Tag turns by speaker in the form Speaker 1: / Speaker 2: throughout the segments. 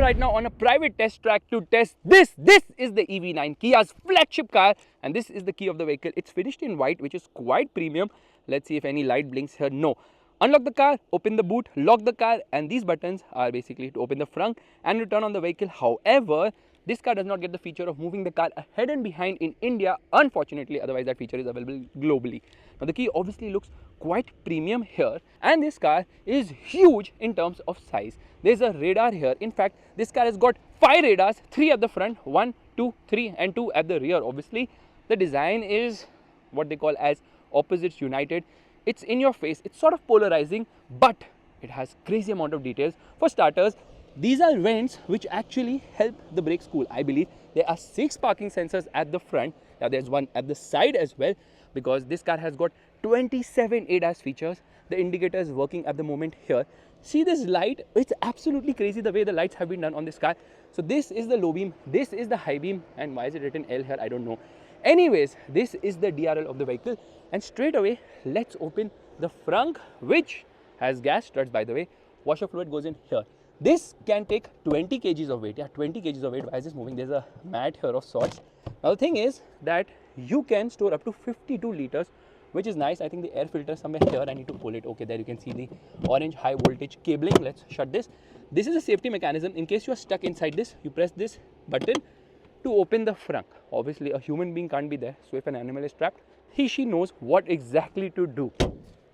Speaker 1: right now on a private test track to test this. This is the EV9, Kia's flagship car, and this is the key of the vehicle. It's finished in white, which is quite premium. Let's see if any light blinks here. No. Unlock the car, open the boot, lock the car, and these buttons are basically to open the front and to turn on the vehicle. However, this car does not get the feature of moving the car ahead and behind in India, unfortunately. Otherwise, that feature is available globally. Now, the key obviously looks quite premium here, and this car is huge in terms of size. There's a radar here. In fact, this car has got 5 radars, 3 at the front, 1, 2, 3 and 2 at the rear. Obviously, the design is what they call as opposites united. It's in your face, it's sort of polarizing, but it has crazy amount of details. For starters, these are vents which actually help the brake school. I believe there are 6 parking sensors at the front. Now there's one at the side as well, because this car has got 27 ADAS features. The indicator is working at the moment here. See this light? It's absolutely crazy the way the lights have been done on this car. So this is the low beam, this is the high beam, and why is it written L here? I don't know. Anyways, this is the DRL of the vehicle, and straight away let's open the front, which has gas struts, by the way. Washer fluid goes in here. This can take 20 kgs of weight. Yeah, 20 kgs of weight. Why is this moving? There's a mat here of sorts. Now the thing is that you can store up to 52 liters, which is nice. I think the air filter is somewhere here. I need to pull it. Okay, there you can see the orange high voltage cabling. Let's shut this. This is a safety mechanism. In case you are stuck inside this, you press this button to open the front. Obviously, a human being can't be there. So if an animal is trapped, she knows what exactly to do.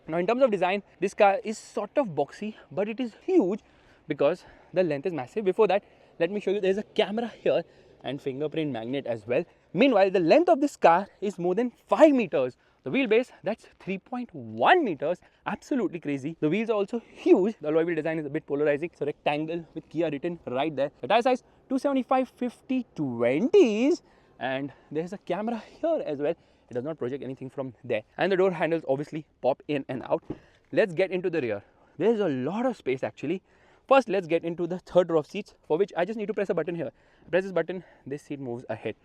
Speaker 1: Now, in terms of design, this car is sort of boxy, but it is huge because the length is massive. Before that, let me show you, there's a camera here and fingerprint magnet as well. Meanwhile, the length of this car is more than 5 meters. The wheelbase, that's 3.1 meters. Absolutely crazy. The wheels are also huge. The alloy wheel design is a bit polarizing. It's a rectangle with Kia written right there. The tire size 275/50/20s, and there's a camera here as well. It does not project anything from there. And the door handles obviously pop in and out. Let's get into the rear. There's a lot of space actually. First, let's get into the third row of seats, for which I just need to press a button here. Press this button, this seat moves ahead.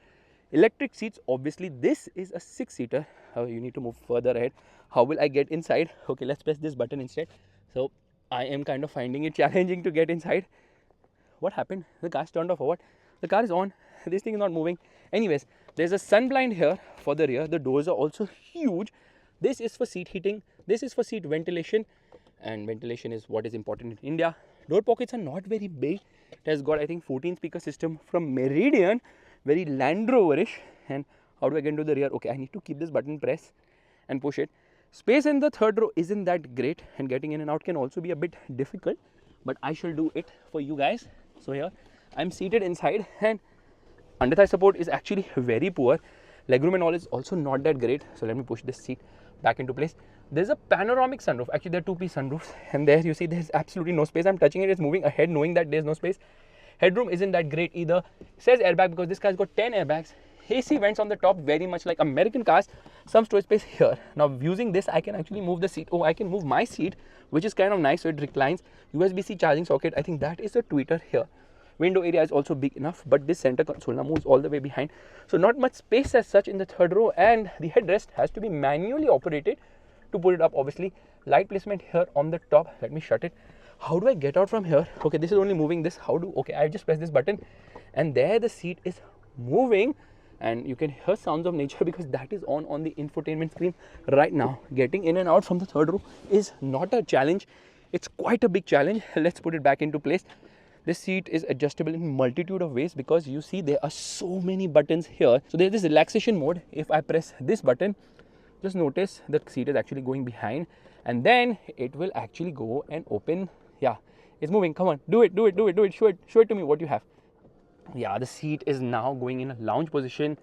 Speaker 1: Electric seats, obviously this is a 6-seater. You need to move further ahead. How will I get inside? Okay, let's press this button instead. So I am kind of finding it challenging to get inside. What happened? The car's turned off or what? The car is on. This thing is not moving. Anyways, there's a sun blind here for the rear. The doors are also huge. This is for seat heating. This is for seat ventilation, and ventilation is what is important in India. Door pockets are not very big. It has got, I think, 14 speaker system from Meridian, very Land Rover-ish. And how do I get into the rear? Okay, I need to keep this button press and push it. Space in the third row isn't that great, and getting in and out can also be a bit difficult, but I shall do it for you guys. So here I'm seated inside, and under thigh support is actually very poor. Legroom and all is also not that great. So let me push this seat back into place. There's a panoramic sunroof. Actually, there are 2-piece sunroofs, and there you see there's absolutely no space. I'm touching it, it's moving ahead knowing that there's no space. Headroom isn't that great either. It says airbag because this car's got 10 airbags. AC vents on the top, very much like American cars. Some storage space here. Now using this, I can actually move the seat. Oh, I can move my seat, which is kind of nice. So it reclines. USB-C charging socket. I think that is a tweeter here. Window area is also big enough, but this center console now moves all the way behind. So not much space as such in the third row, and the headrest has to be manually operated to put it up. Obviously, light placement here on the top. Let me shut it. How do I get out from here? Okay, this is only moving this. How do, okay, I just press this button, and there the seat is moving, and you can hear sounds of nature because that is on the infotainment screen right now. Getting in and out from the third row is not a challenge. It's quite a big challenge. Let's put it back into place. This seat is adjustable in multitude of ways because you see there are so many buttons here. So there's this relaxation mode. If I press this button, just notice the seat is actually going behind, and then it will actually go and open. Yeah, it's moving. Come on, do it. Show it to me what you have. Yeah, the seat is now going in a lounge position.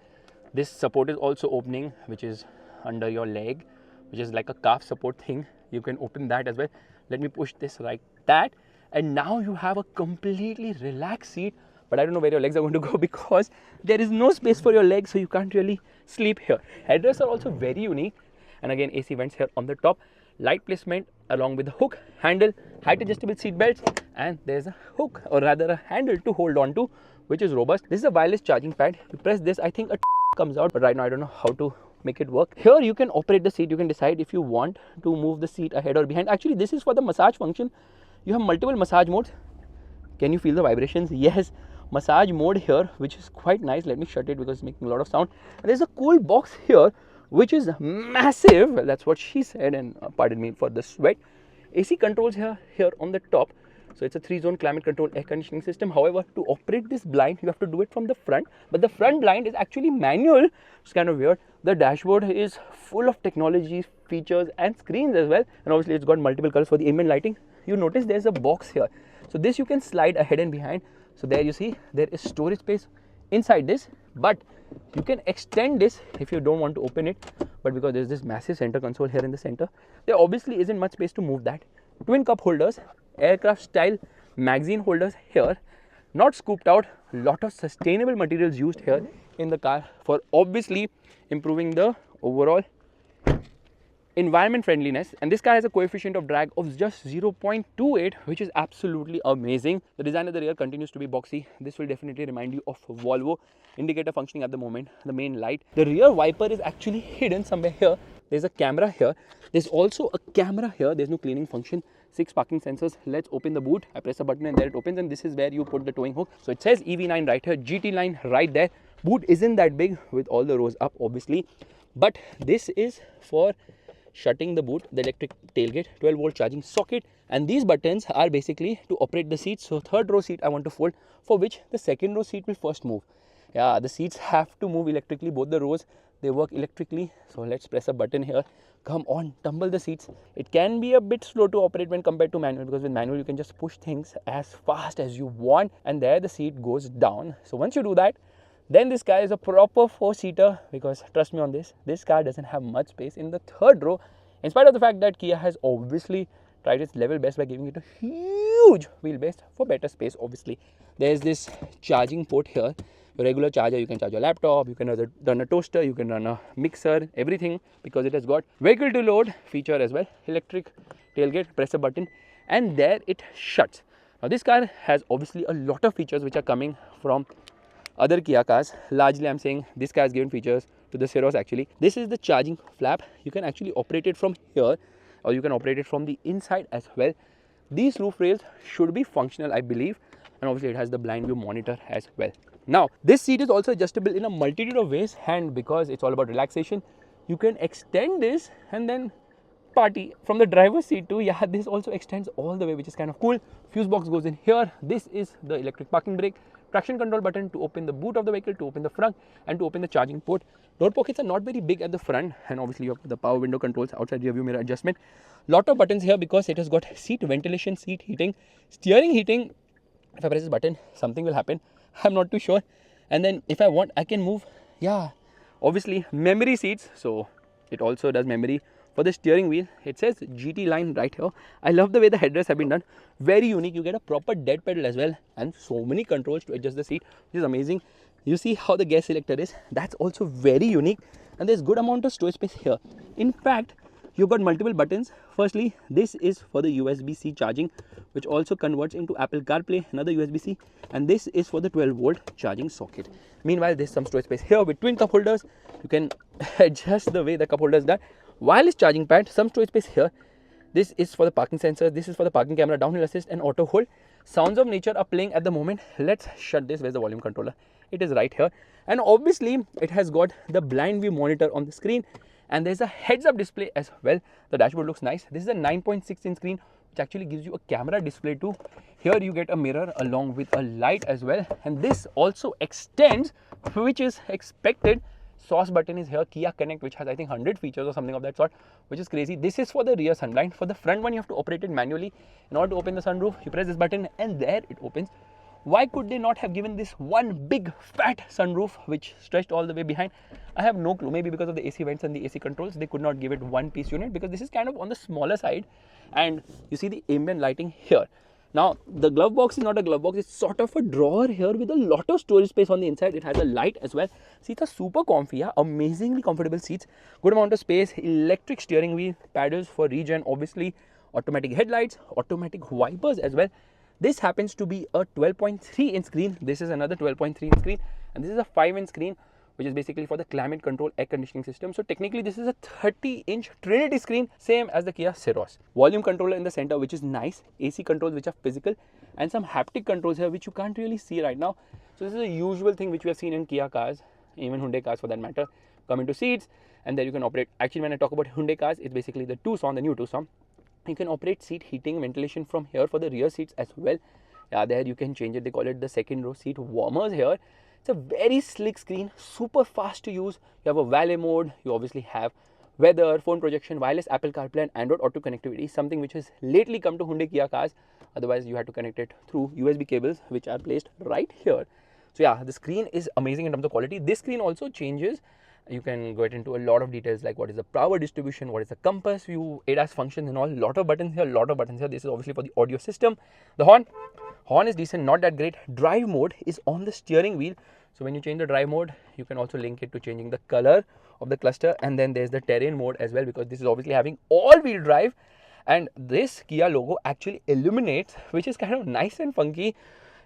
Speaker 1: This support is also opening, which is under your leg, which is like a calf support thing. You can open that as well. Let me push this like that. And now you have a completely relaxed seat, but I don't know where your legs are going to go because there is no space for your legs, so you can't really sleep here. Headrests are also very unique, and again AC vents here on the top, light placement along with the hook, handle, height adjustable seat belts, and there's a hook, or rather a handle to hold on to, which is robust. This is a wireless charging pad. You press this, I think a comes out, but right now I don't know how to make it work. Here you can operate the seat. You can decide if you want to move the seat ahead or behind. Actually, this is for the massage function. You have multiple massage modes. Can you feel the vibrations? Yes. Massage mode here, which is quite nice. Let me shut it because it's making a lot of sound. And there's a cool box here, which is massive. That's what she said, and pardon me for the sweat. AC controls here on the top. So it's a 3-zone climate control air conditioning system. However, to operate this blind, you have to do it from the front. But the front blind is actually manual. It's kind of weird. The dashboard is full of technology, features and screens as well. And obviously it's got multiple colors for the ambient lighting. You notice there's a box here. So this you can slide ahead and behind. So there you see there is storage space inside this. But you can extend this if you don't want to open it. But because there's this massive center console here in the center, there obviously isn't much space to move that. Twin cup holders, aircraft style magazine holders here, not scooped out. Lot of sustainable materials used here in the car for obviously improving the overall environment friendliness. And this car has a coefficient of drag of just 0.28, which is absolutely amazing. The design of the rear continues to be boxy. This will definitely remind you of Volvo. Indicator functioning at the moment, the main light. The rear wiper is actually hidden somewhere here. There's a camera here. There's also a camera here. There's no cleaning function. 6 parking sensors. Let's open the boot. I press a button and there it opens, and this is where you put the towing hook. So it says EV9 right here, GT line right there. Boot isn't that big with all the rows up obviously, but this is for shutting the boot, the electric tailgate, 12-volt charging socket, and these buttons are basically to operate the seats. So third row seat I want to fold, for which the second row seat will first move. Yeah, the seats have to move electrically, both the rows, they work electrically. So let's press a button here. Come on, tumble the seats. It can be a bit slow to operate when compared to manual, because with manual you can just push things as fast as you want, and there the seat goes down. So once you do that, then this car is a proper 4-seater, because trust me on this car doesn't have much space in the third row, in spite of the fact that Kia has obviously tried its level best by giving it a huge wheelbase for better space. Obviously there's this charging port here, a regular charger. You can charge your laptop, you can run a toaster, you can run a mixer, everything, because it has got vehicle to load feature as well. Electric tailgate, press a button and there it shuts. Now this car has obviously a lot of features which are coming from other Kia cars. Largely I'm saying this car has given features to the Ceros actually. This is the charging flap. You can actually operate it from here, or you can operate it from the inside as well. These roof rails should be functional, I believe, and obviously it has the blind view monitor as well. Now this seat is also adjustable in a multitude of ways, and because it's all about relaxation, you can extend this and then party from the driver's seat too. Yeah, this also extends all the way, which is kind of cool. Fuse box goes in here. This is the electric parking brake. Traction control button to open the boot of the vehicle, to open the front, and to open the charging port. Door pockets are not very big at the front, and obviously you have the power window controls, outside rear view mirror adjustment. Lot of buttons here because it has got seat ventilation, seat heating, steering heating. If I press this button, something will happen. I'm not too sure. And then if I want, I can move. Yeah, obviously memory seats, so it also does memory. For the steering wheel, it says GT line right here. I love the way the headrests have been done. Very unique. You get a proper dead pedal as well, and so many controls to adjust the seat, which is amazing. You see how the gas selector is. That's also very unique, and there's good amount of storage space here. In fact, you've got multiple buttons. Firstly, this is for the USB-C charging, which also converts into Apple CarPlay, another USB-C, and this is for the 12-volt charging socket. Meanwhile, there's some storage space here with twin cup holders. You can adjust the way the cup holder is done. Wireless charging pad, some storage space here. This is for the parking sensor, this is for the parking camera, downhill assist and auto hold. Sounds of nature are playing at the moment. Let's shut this. Where's the volume controller? It is right here. And obviously it has got the blind view monitor on the screen, and there's a heads up display as well. The dashboard looks nice. This is a 9.6 inch screen, which actually gives you a camera display too. Here you get a mirror along with a light as well, and this also extends, which is expected. Sauce button is here. Kia Connect, which has I think 100 features or something of that sort, which is crazy. This is for the rear sunblind. For the front one, you have to operate it manually. In order to open the sunroof, you press this button and there it opens. Why could they not have given this one big fat sunroof which stretched all the way behind? I have no clue. Maybe because of the AC vents and the AC controls, they could not give it one piece unit, because this is kind of on the smaller side. And you see the ambient lighting here. Now, the glove box is not a glove box. It's sort of a drawer here with a lot of storage space on the inside. It has a light as well. Seats are super comfy, yeah? Amazingly comfortable seats. Good amount of space. Electric steering wheel, paddles for regen, obviously. Automatic headlights, automatic wipers as well. This happens to be a 12.3 inch screen. This is another 12.3 inch screen. And this is a 5 inch screen which is basically for the climate control air conditioning system. So technically this is a 30-inch Trinity screen, same as the Kia Ceros. Volume controller in the center, which is nice. AC controls which are physical, and some haptic controls here which you can't really see right now. So this is a usual thing which we have seen in Kia cars, even Hyundai cars for that matter. Come into seats, and there you can operate. Actually, when I talk about Hyundai cars, it's basically the Tucson, the new Tucson. You can operate seat heating, ventilation from here for the rear seats as well. Yeah, there you can change it. They call it the second row seat warmers here. It's a very slick screen, super fast to use. You have a valet mode. You obviously have weather, phone projection, wireless Apple CarPlay and Android Auto connectivity, something which has lately come to Hyundai Kia cars. Otherwise, you had to connect it through USB cables, which are placed right here. So yeah, the screen is amazing in terms of quality. This screen also changes. You can get into a lot of details like what is the power distribution, what is the compass view, ADAS function and all. Lot of buttons here, lot of buttons here. This is obviously for the audio system. The horn is decent, not that great. Drive mode is on the steering wheel. So when you change the drive mode, you can also link it to changing the color of the cluster. And then there's the terrain mode as well, because this is obviously having all-wheel drive. And this Kia logo actually illuminates, which is kind of nice and funky.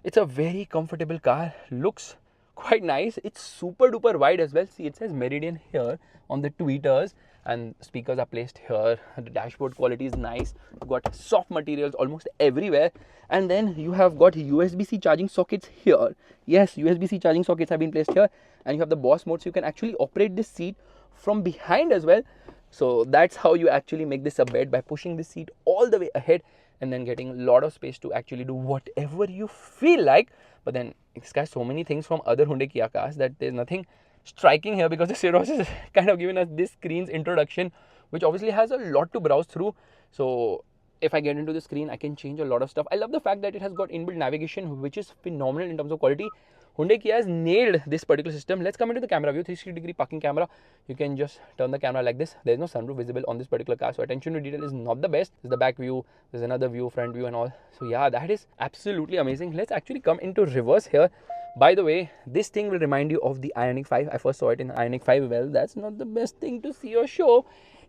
Speaker 1: It's a very comfortable car, looks quite nice. It's super duper wide as well. See, it says Meridian here on the tweeters, and speakers are placed here. The dashboard quality is nice. You've got soft materials almost everywhere, and then you have got USB-C charging sockets here. Yes, USB-C charging sockets have been placed here, and you have the boss mode, so you can actually operate this seat from behind as well. So that's how you actually make this a bed, by pushing this seat all the way ahead and then getting a lot of space to actually do whatever you feel like. But then it's got so many things from other Hyundai Kia cars that there's nothing striking here, because the Ceros is kind of giving us this screen's introduction, which obviously has a lot to browse through. So if I get into the screen, I can change a lot of stuff. I love the fact that it has got inbuilt navigation, which is phenomenal in terms of quality. Hyundai Kia has nailed this particular system. Let's come into the camera view, 360-degree parking camera. You can just turn the camera like this. There's no sunroof visible on this particular car, so attention to detail is not the best. There's the back view, there's another view, front view and all. So yeah, that is absolutely amazing. Let's actually come into reverse here. By the way, this thing will remind you of the IONIQ 5. I first saw it in the IONIQ 5. Well, that's not the best thing to see or show.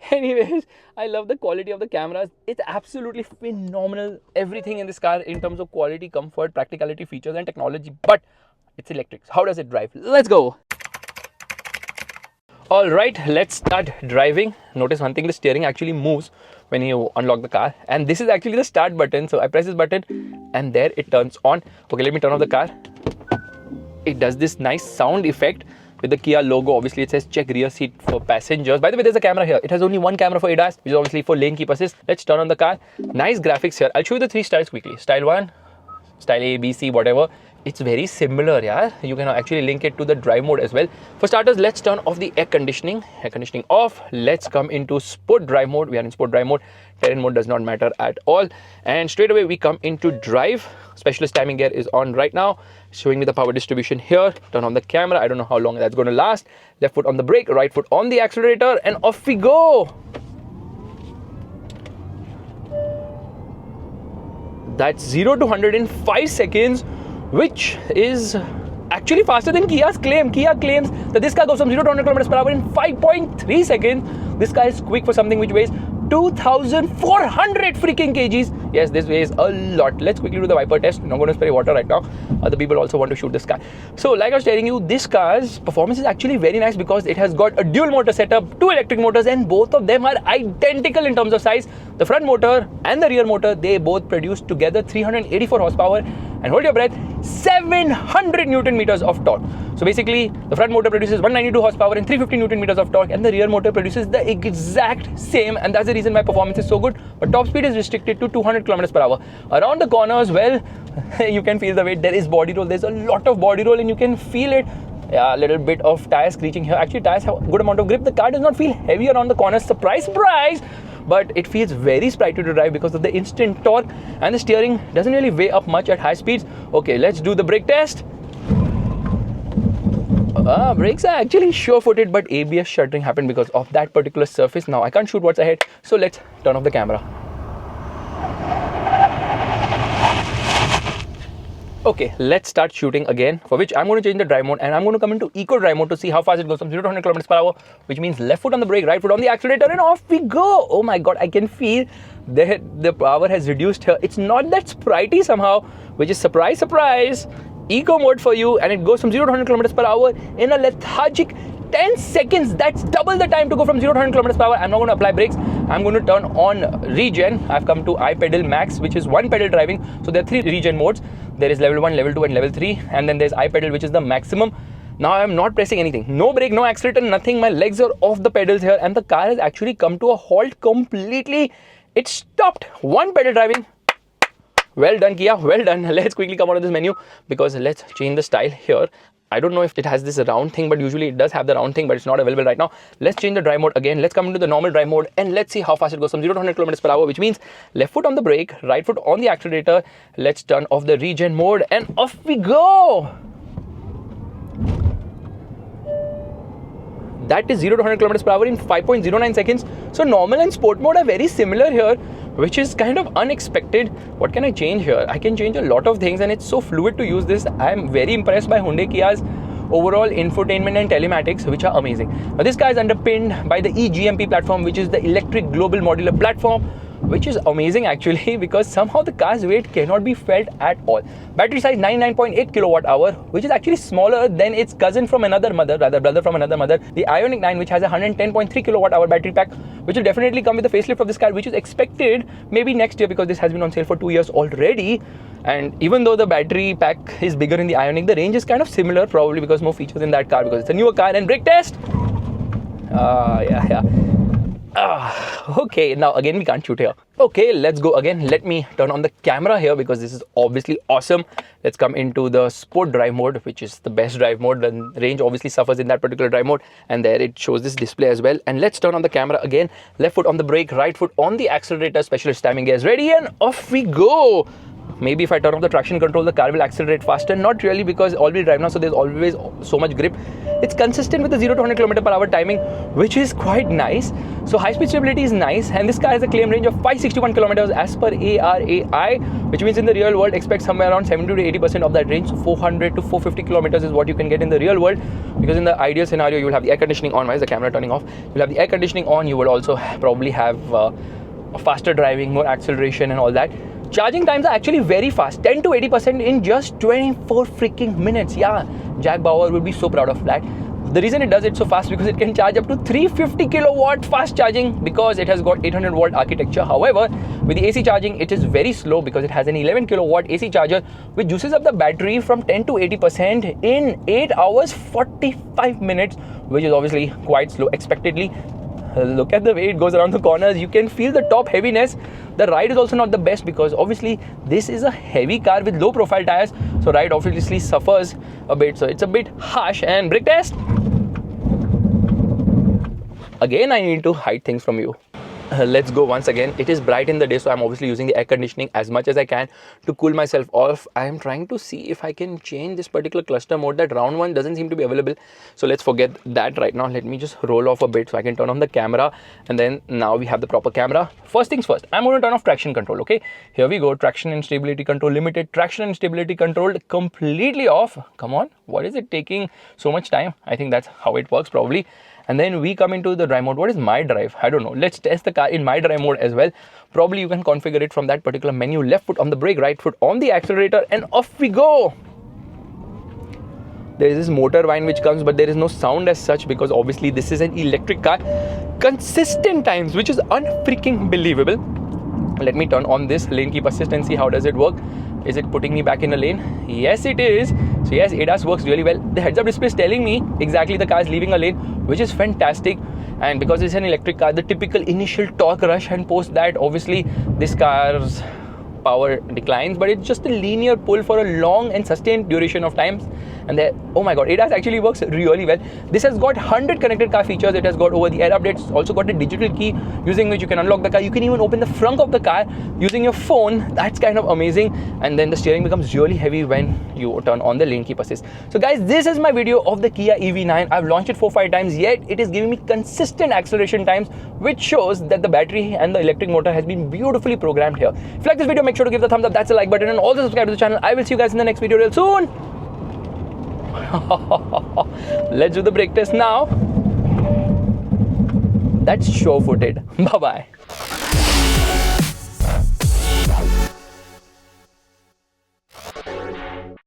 Speaker 1: Anyways, I love the quality of the cameras. It's absolutely phenomenal. Everything in this car in terms of quality, comfort, practicality, features and technology. But it's electric. How does it drive? Let's go. All right, let's start driving. Notice one thing, the steering actually moves when you unlock the car. And this is actually the start button. So I press this button and there it turns on. Okay, let me turn off the car. It does this nice sound effect with the Kia logo. Obviously, it says check rear seat for passengers. By the way, there's a camera here. It has only one camera for ADAS, which is obviously for lane keep assist. Let's turn on the car. Nice graphics here. I'll show you the three styles quickly. Style 1, style A, B, C, whatever. It's very similar, yeah. You can actually link it to the drive mode as well. For starters, let's turn off the air conditioning. Air conditioning off. Let's come into sport drive mode. We are in sport drive mode. Terrain mode does not matter at all. And straight away, we come into drive. Specialist timing gear is on right now, showing me the power distribution here. Turn on the camera. I don't know how long that's going to last. Left foot on the brake, right foot on the accelerator, and off we go. That's 0 to 100 in 5 seconds, which is actually faster than Kia's claim. Kia claims that this car goes from 0 to 100 km per hour in 5.3 seconds. This car is quick for something which weighs 2,400 freaking kgs. Yes, this weighs a lot. Let's quickly do the wiper test. I'm not going to spray water right now. Other people also want to shoot this car. So like I was telling you, this car's performance is actually very nice because it has got a dual motor setup, 2 electric motors, and both of them are identical in terms of size. The front motor and the rear motor, they both produce together 384 horsepower and hold your breath, 700 Newton meters of torque. So basically, the front motor produces 192 horsepower and 350 Newton meters of torque, and the rear motor produces the exact same, and that's the reason why performance is so good. But top speed is restricted to 200 kilometers per hour. Around the corners, well, you can feel the weight. There is body roll. There's a lot of body roll, and you can feel it. Yeah, a little bit of tire screeching here. Actually, tires have a good amount of grip. The car does not feel heavy around the corners. Surprise, surprise! But it feels very sprightly to drive because of the instant torque, and the steering doesn't really weigh up much at high speeds. Okay, let's do the brake test. Brakes are actually sure-footed, but ABS shuttering happened because of that particular surface. Now I can't shoot what's ahead, so let's turn off the camera. Okay, let's start shooting again, for which I'm going to change the drive mode and I'm going to come into eco drive mode to see how fast it goes from 0 to 100 kilometers per hour, which means left foot on the brake, right foot on the accelerator, and off we go. Oh my god, I can feel the power has reduced here. It's not that sprightly somehow, which is surprise, surprise. eco mode for you, and it goes from 0 to 100 kilometers per hour in a lethargic 10 seconds. That's double the time to go from 0 to 100 kilometers per hour. I'm not going to apply brakes. I'm going to turn on regen. I've come to I pedal max, which is one pedal driving. So there are 3 regen modes. There is level 1, level 2 and level 3, and then there's I pedal, which is the maximum. Now I'm not pressing anything, no brake, no accelerator, nothing. My legs are off the pedals here, and the car has actually come to a halt completely. It stopped. One pedal driving. Well done, Kia, well done. Let's quickly come out of this menu, because let's change the style here. I don't know if it has this round thing, but usually it does have the round thing, but it's not available right now. Let's change the drive mode again. Let's come into the normal drive mode, and let's see how fast it goes from 0 to 100 kilometers per hour, which means left foot on the brake, right foot on the accelerator. Let's turn off the regen mode, and off we go. That is 0 to 100 kilometers per hour in 5.09 seconds. So normal and sport mode are very similar here, which is kind of unexpected. What can I change here? I can change a lot of things, and it's so fluid to use this. I'm very impressed by Hyundai Kia's overall infotainment and telematics, which are amazing. Now this car is underpinned by the eGMP platform, which is the electric global modular platform, which is amazing actually, because somehow the car's weight cannot be felt at all. Battery size 99.8 kilowatt hour, which is actually smaller than its cousin from another mother, rather brother from another mother, the IONIQ 9, which has a 110.3 kilowatt hour battery pack, which will definitely come with the facelift of this car, which is expected maybe next year, because this has been on sale for 2 years already. And even though the battery pack is bigger in the IONIQ, the range is kind of similar, probably because more features in that car, because it's a newer car. And brake test. Okay, now again we can't shoot here. Okay, let's go again. Let me turn on the camera here, because this is obviously awesome. Let's come into the sport drive mode, which is the best drive mode. The range obviously suffers in that particular drive mode, and there it shows this display as well. And let's turn on the camera again. Left foot on the brake, right foot on the accelerator. Specialist timing gears ready, and off we go. Maybe if I turn off the traction control, the car will accelerate faster. Not really, because all-wheel drive now, so there's always so much grip. It's consistent with the 0 to 100 km per hour timing, which is quite nice. So high-speed stability is nice, and this car has a claim range of 561 kilometers as per ARAI, which means in the real world, expect somewhere around 70 to 80% of that range. So 400 to 450 kilometers is what you can get in the real world, because in the ideal scenario, you will have the air conditioning on. Why is the camera turning off? You'll have the air conditioning on. You will also probably have faster driving, more acceleration and all that. Charging times are actually very fast, 10 to 80% in just 24 freaking minutes. Yeah, Jack Bauer would be so proud of that. The reason it does it so fast, because it can charge up to 350 kilowatt fast charging, because it has got 800 volt architecture. However, with the AC charging, it is very slow, because it has an 11 kilowatt AC charger, which juices up the battery from 10 to 80% in 8 hours 45 minutes, which is obviously quite slow expectedly. Look at the way it goes around the corners. You can feel the top heaviness. The ride is also not the best, because obviously this is a heavy car with low profile tires, so ride obviously suffers a bit, so it's a bit harsh. And brake test. Again, I need to hide things from you. Let's go once again. It is bright in the day, so I'm obviously using the air conditioning as much as I can to cool myself off. I am trying to see if I can change this particular cluster mode. That round one doesn't seem to be available, so let's forget that right now. Let me just roll off a bit so I can turn on the camera, and then now we have the proper camera. First things first, I'm going to turn off traction control. Okay, here we go. Traction and stability control limited. Traction and stability control completely off. Come on, what is it taking so much time? I think that's how it works probably. And then we come into the drive mode. What is my drive? I don't know. Let's test the car in my drive mode as well. Probably you can configure it from that particular menu. Left foot on the brake, right foot on the accelerator, and off we go. There is this motor whine which comes, but there is no sound as such, because obviously this is an electric car. Consistent times, which is unfreaking believable. Let me turn on this lane keep assist and see how does it work. Is it putting me back in a lane? Yes, it is. So yes, ADAS works really well. The heads-up display is telling me exactly the car is leaving a lane, which is fantastic. And because it's an electric car, the typical initial torque rush, and post that, obviously this car's power declines, but it's just a linear pull for a long and sustained duration of times. And there, oh my god, ADAS actually works really well. This has got 100 connected car features. It has got over-the-air updates, also got a digital key using which you can unlock the car. You can even open the front of the car using your phone. That's kind of amazing. And then the steering becomes really heavy when you turn on the lane keep assist. So guys, this is my video of the Kia EV9. I've launched it 4-5 times, yet it is giving me consistent acceleration times, which shows that the battery and the electric motor has been beautifully programmed here. If you like this video, make sure to give the thumbs up. That's the like button, and also subscribe to the channel. I will see you guys in the next video real soon. Let's do the brake test now. That's sure-footed. Bye-bye.